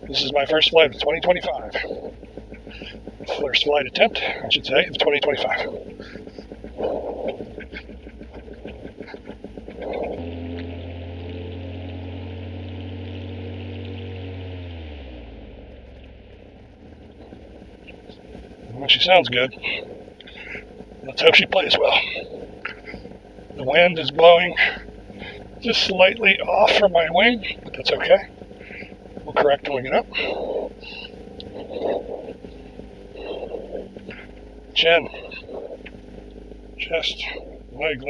This is my first flight of 2025. First flight attempt, I should say, of 2025. Well, she sounds good. Let's hope she plays well. The wind is blowing just slightly off from my wing, but that's okay. We'll correct when we get up. Chin, chest, leg,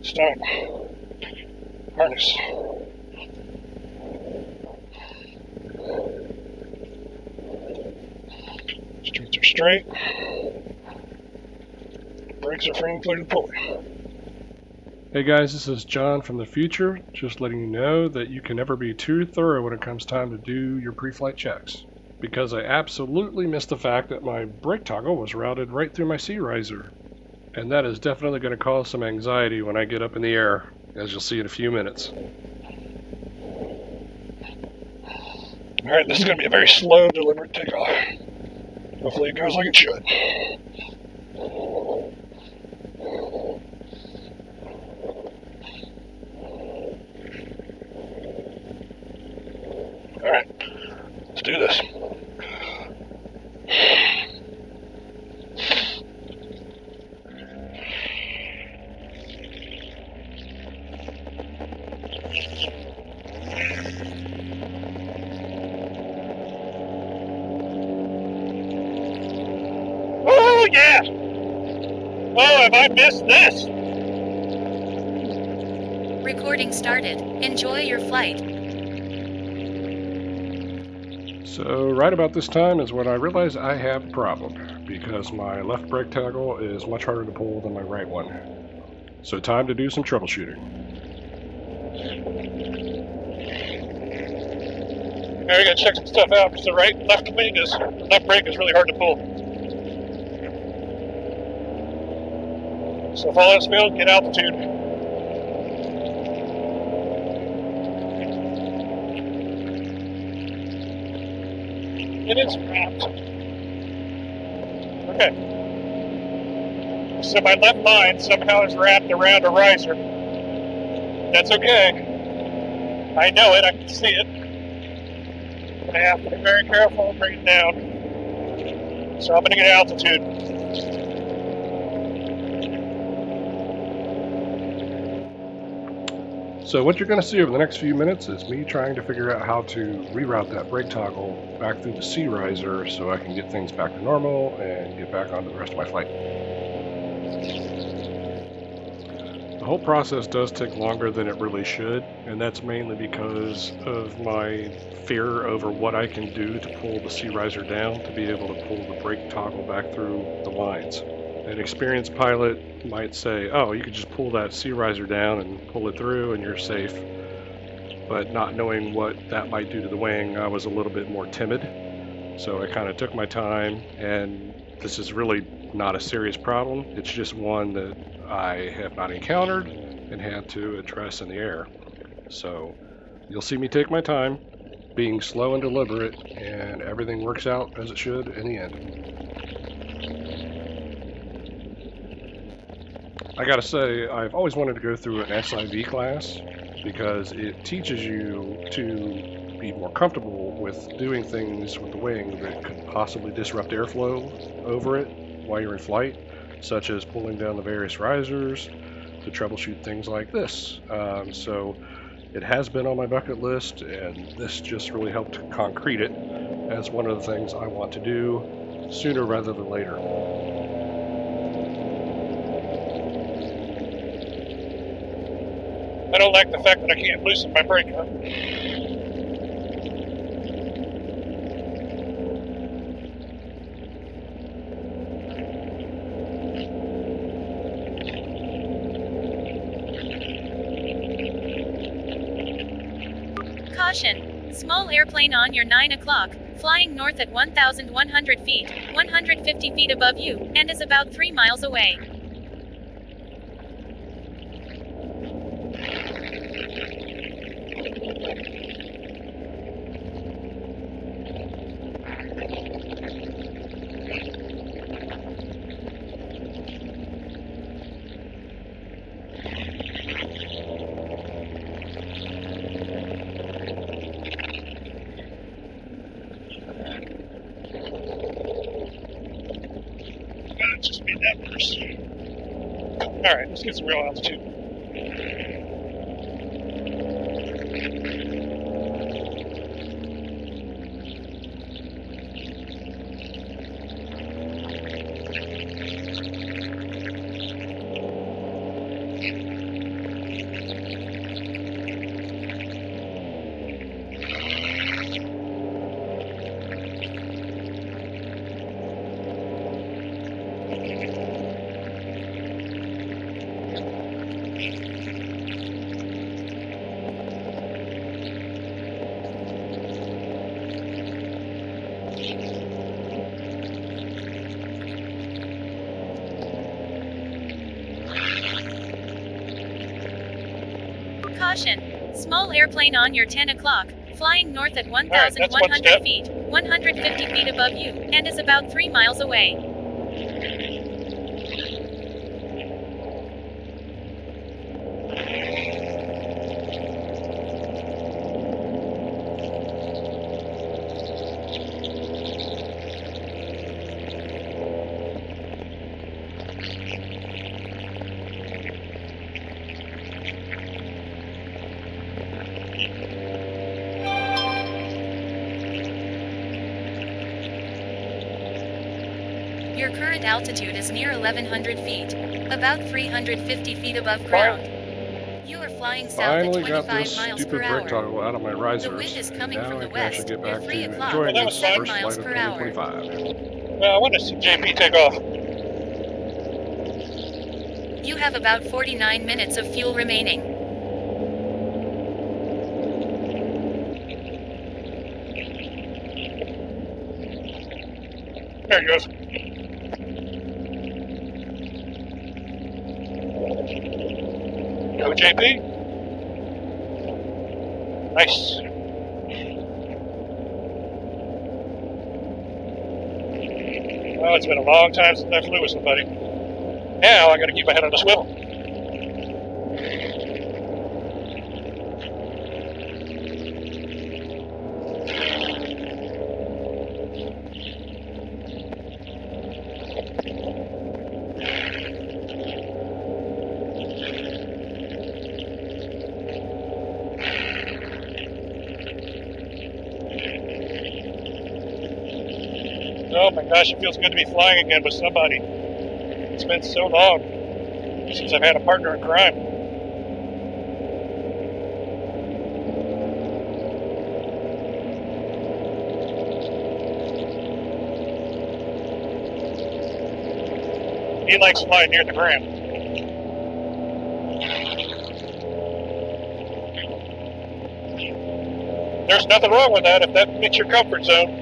stomach, harness. Streets are straight. Brakes are free included pulley. Hey guys, this is John from the future, just letting you know that you can never be too thorough when it comes time to do your pre-flight checks. Because I absolutely missed the fact that my brake toggle was routed right through my sea riser. And that is definitely going to cause some anxiety when I get up in the air, as you'll see in a few minutes. Alright, this is going to be a very slow, deliberate takeoff. Hopefully it goes like it should. Alright, let's do this. Oh yeah! Oh, have I missed this? Recording started. Enjoy your flight. So right about this time is when I realize I have a problem, because my left brake toggle is much harder to pull than my right one. So time to do some troubleshooting. Now we gotta check some stuff out, because the left brake is really hard to pull. So if all else failed, get altitude. It is wrapped. Okay. So my left line somehow is wrapped around a riser. That's okay. I know it, I can see it. But I have to be very careful and bring it down. So I'm going to get altitude. So what you're going to see over the next few minutes is me trying to figure out how to reroute that brake toggle back through the sea riser so I can get things back to normal and get back onto the rest of my flight. The whole process does take longer than it really should, and that's mainly because of my fear over what I can do to pull the sea riser down to be able to pull the brake toggle back through the lines. An experienced pilot might say, oh, you could just pull that sea riser down and pull it through and you're safe. But not knowing what that might do to the wing, I was a little bit more timid. So I kind of took my time, and this is really not a serious problem. It's just one that I have not encountered and had to address in the air. So you'll see me take my time, being slow and deliberate, and everything works out as it should in the end. I gotta say, I've always wanted to go through an SIV class because it teaches you to be more comfortable with doing things with the wing that could possibly disrupt airflow over it while you're in flight, such as pulling down the various risers to troubleshoot things like this. So it has been on my bucket list, and this just really helped concrete it as one of the things I want to do sooner rather than later. I don't like the fact that I can't loosen my brake up. Caution! Small airplane on your 9 o'clock, flying north at 1,100 feet, 150 feet above you, and is about 3 miles away. made that worse. Alright, let's get some real altitude. Caution. Small airplane on your 10 o'clock, flying north at Alright, that's one 1,100 step. feet, 150 feet above you, and is about 3 miles away. Your current altitude is near 1,100 feet, about 350 feet above ground. You are flying south at Finally got 25 this miles stupid per brake hour. toggle out of my risers. The wind is coming now from the I can actually west. get You're back 3 to o'clock enjoying Well, that this was fine. first 7 miles flight of per hour. 2025. Well, I want to see JP take off. You have about 49 minutes of fuel remaining. There he goes. Go, JP. Nice. Oh, it's been a long time since I flew with somebody. Now I gotta keep my head on the swivel. Oh my gosh, it feels good to be flying again with somebody. It's been so long since I've had a partner in crime. He likes flying near the ground. There's nothing wrong with that if that fits your comfort zone.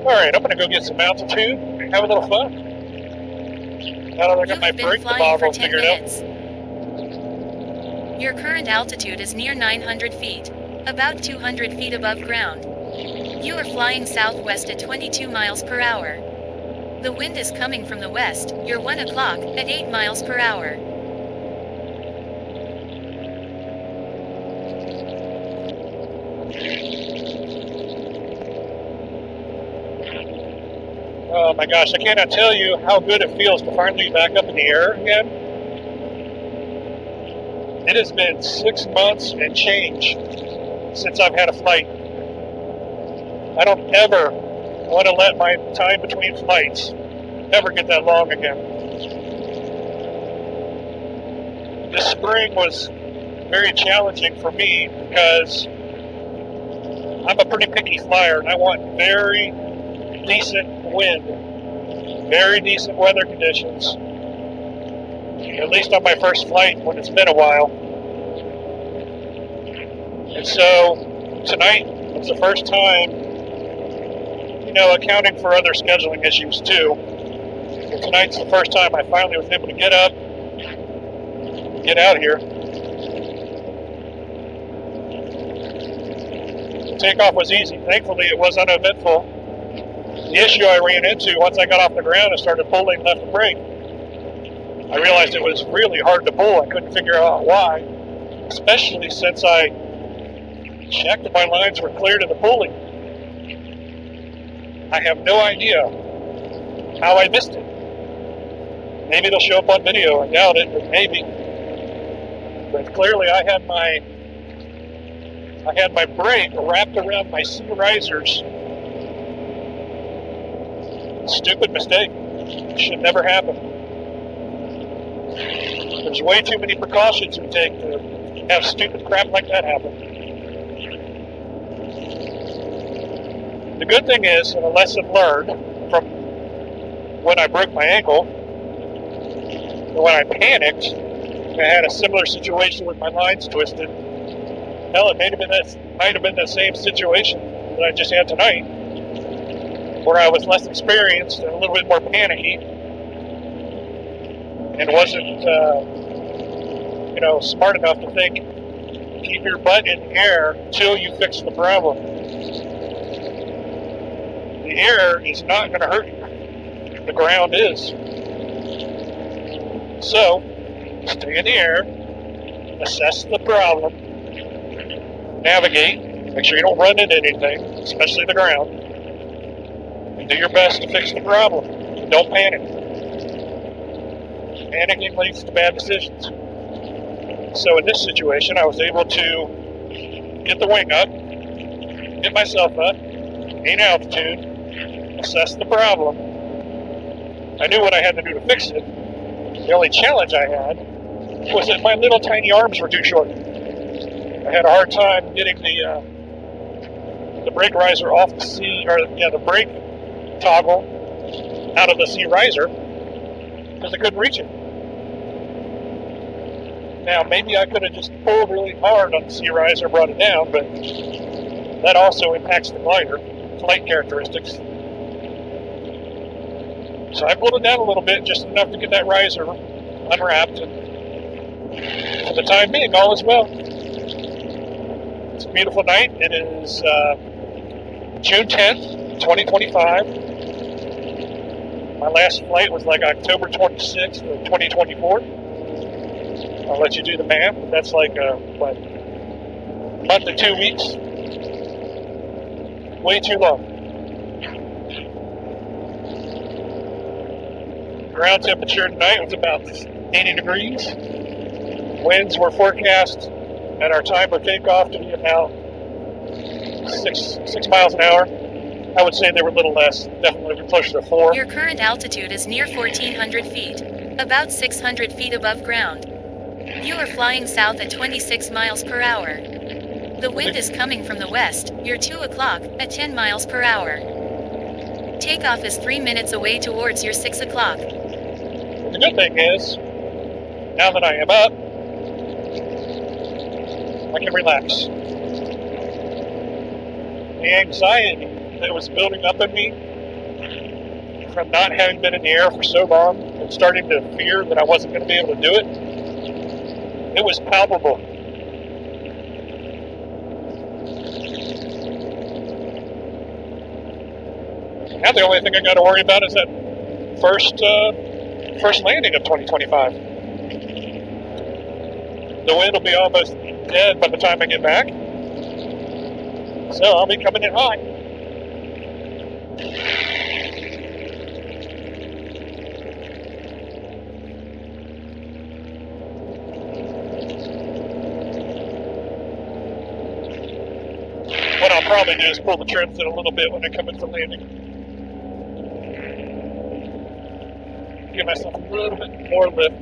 Alright, I'm gonna go get some altitude and have a little fun. Now that I You got my have been brake flying for debacle 10 figured out. minutes. Your current altitude is near 900 feet, about 200 feet above ground. You are flying southwest at 22 miles per hour. The wind is coming from the west. You're 1 o'clock at 8 miles per hour. Oh my gosh, I cannot tell you how good it feels to finally be back up in the air again. It has been 6 months and change since I've had a flight. I don't ever want to let my time between flights ever get that long again. This spring was very challenging for me because I'm a pretty picky flyer and I want very decent wind, very decent weather conditions, at least on my first flight when it's been a while. And so tonight was the first time, accounting for other scheduling issues too, but tonight's the first time I finally was able to get up, get out here. The takeoff was easy. Thankfully, it was uneventful. The issue I ran into once I got off the ground and started pulling left brake, I realized it was really hard to pull. I couldn't figure out why, especially since I checked that my lines were clear to the pulley. I have no idea how I missed it. Maybe it'll show up on video. I doubt it, but maybe. But clearly, I had my brake wrapped around my C risers. Stupid mistake. Should never happen. There's way too many precautions you take to have stupid crap like that happen. The good thing is, and a lesson learned from when I broke my ankle, and when I panicked, I had a similar situation with my lines twisted. Hell, it might have been the same situation that I just had tonight, where I was less experienced and a little bit more panicky, and wasn't, smart enough to think, keep your butt in the air until you fix the problem. The air is not going to hurt you. The ground is. So, stay in the air, assess the problem, navigate, make sure you don't run into anything, especially the ground, and do your best to fix the problem. Don't panic. Panicking leads to bad decisions. So in this situation, I was able to get the wing up, get myself up, gain altitude, assess the problem. I knew what I had to do to fix it. The only challenge I had was that my little tiny arms were too short. I had a hard time getting the brake riser off the brake toggle out of the C riser because I couldn't reach it. Now, maybe I could have just pulled really hard on the C riser and brought it down, but that also impacts the flight characteristics. So I pulled it down a little bit, just enough to get that riser unwrapped, and for the time being, all is well. It's a beautiful night. It is June 10th, 2025. My last flight was like October 26th of 2024. I'll let you do the math, but that's like a month and 2 weeks. Way too long. Ground temperature tonight was about 80 degrees. Winds were forecast at our time of takeoff to be about 6 miles an hour. I would say they were a little less, definitely closer to 4. Your current altitude is near 1,400 feet, about 600 feet above ground. You are flying south at 26 miles per hour. The wind is coming from the west. You're 2 o'clock at 10 miles per hour. Takeoff is 3 minutes away towards your 6 o'clock. The good thing is, now that I am up, I can relax. The anxiety that was building up in me from not having been in the air for so long and starting to fear that I wasn't going to be able to do it, it was palpable. Now the only thing I got to worry about is that first landing of 2025. The wind will be almost dead by the time I get back, so I'll be coming in hot. What I'll probably do is pull the trims in a little bit when I come in for landing. Give myself a little bit more lift.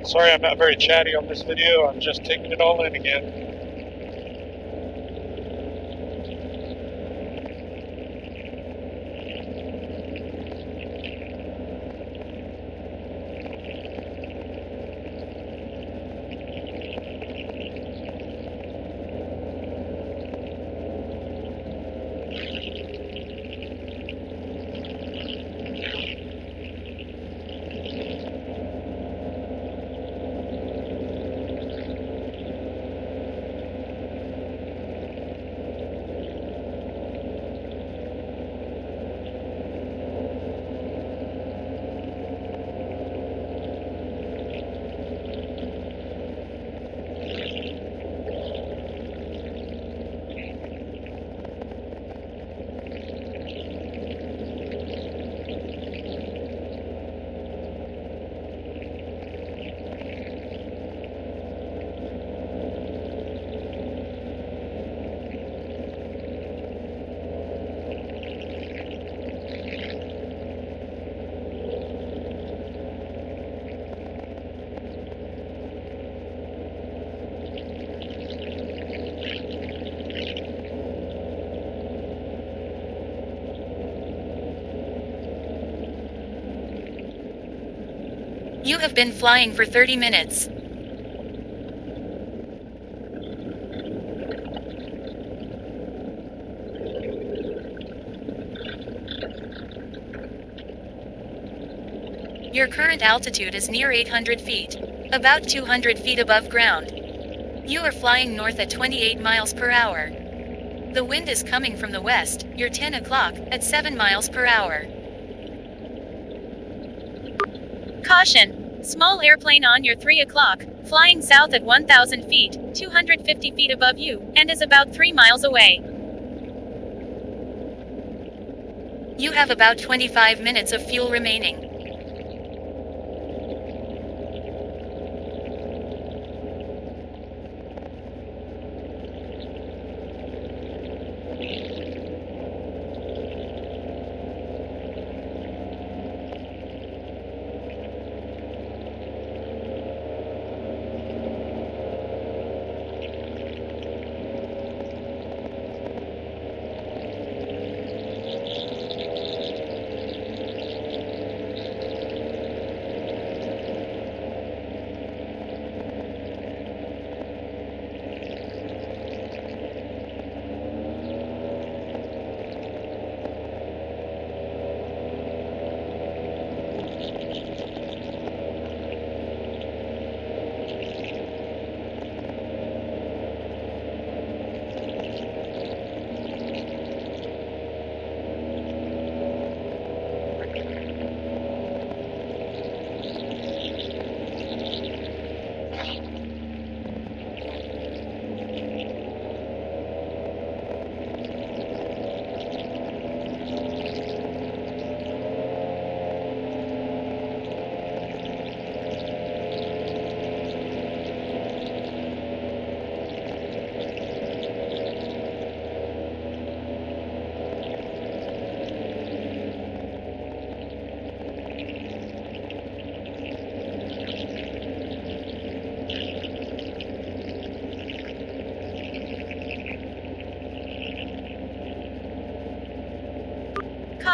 Sorry I'm not very chatty on this video, I'm just taking it all in again. You have been flying for 30 minutes. Your current altitude is near 800 feet, about 200 feet above ground. You are flying north at 28 miles per hour. The wind is coming from the west, you're 10 o'clock, at 7 miles per hour. Caution! Small airplane on your 3 o'clock, flying south at 1,000 feet, 250 feet above you, and is about 3 miles away. You have about 25 minutes of fuel remaining.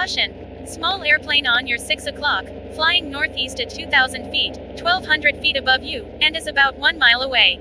Caution! Small airplane on your 6 o'clock, flying northeast at 2,000 feet, 1,200 feet above you, and is about 1 mile away.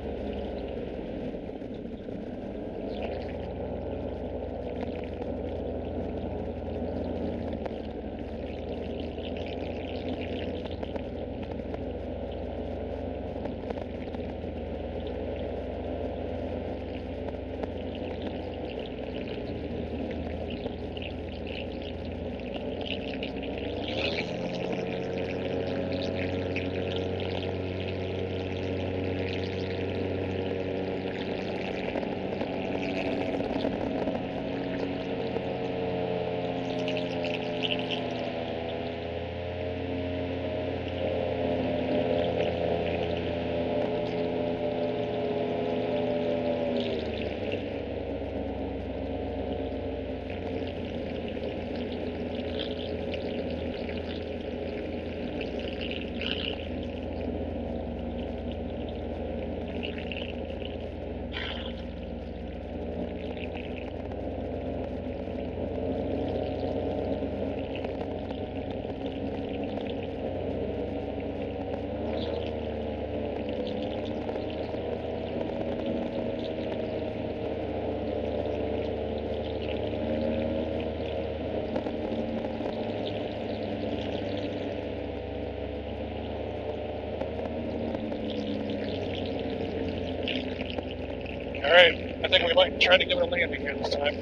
I think we might try to give it a landing here this time.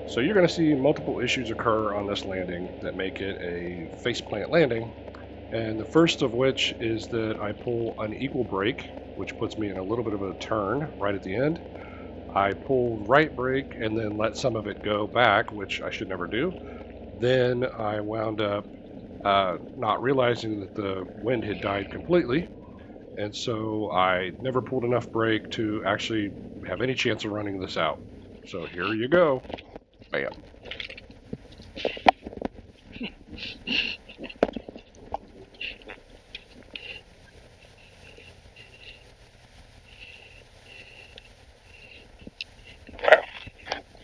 So you're going to see multiple issues occur on this landing that make it a faceplant landing, and the first of which is that I pull unequal brake, which puts me in a little bit of a turn right at the end. I pull right brake and then let some of it go back, which I should never do. Then I wound up not realizing that the wind had died completely, and so I never pulled enough brake to actually have any chance of running this out. So here you go. Bam.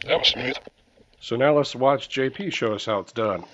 That was smooth. So now let's watch JP show us how it's done.